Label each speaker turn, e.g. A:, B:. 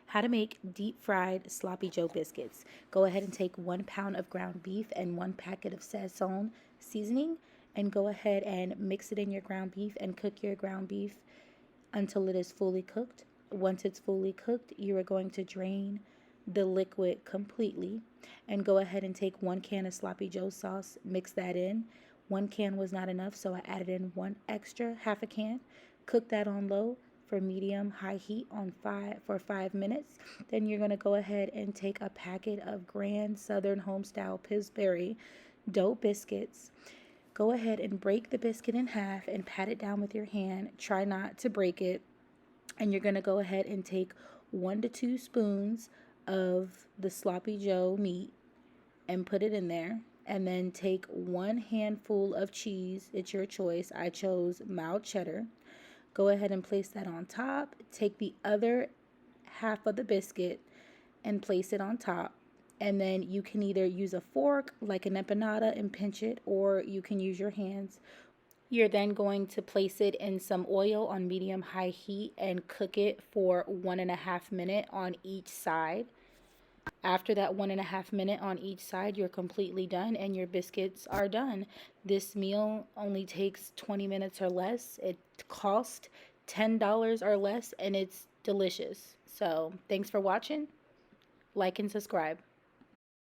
A: How to make deep fried sloppy joe biscuits. Go ahead and take 1 pound of ground beef and 1 packet of Sazon seasoning, and go ahead and mix it in your ground beef and cook your ground beef until it is fully cooked. Once it's fully cooked, you are going to drain the liquid completely and go ahead and take 1 can of sloppy joe sauce, mix that in. 1 can was not enough, so I added in one extra, half a can. Cook that on low for medium high heat for 5 minutes. Then you're going to go ahead and take a packet of Grand Southern Homestyle Pillsbury dough biscuits. Go ahead and break the biscuit in half and pat it down with your hand. Try not to break it. And you're going to go ahead and take 1 to 2 spoons of the sloppy joe meat and put it in there. And then take 1 handful of cheese. It's your choice. I chose mild cheddar. Go ahead and place that on top. Take the other half of the biscuit and place it on top. And then you can either use a fork like an empanada and pinch it, or you can use your hands. You're then going to place it in some oil on medium high heat and cook it for 1.5 minutes on each side. After that 1.5 minutes on each side, you're completely done and your biscuits are done. This meal only takes 20 minutes or less. It costs $10 or less and it's delicious. So thanks for watching. Like and subscribe.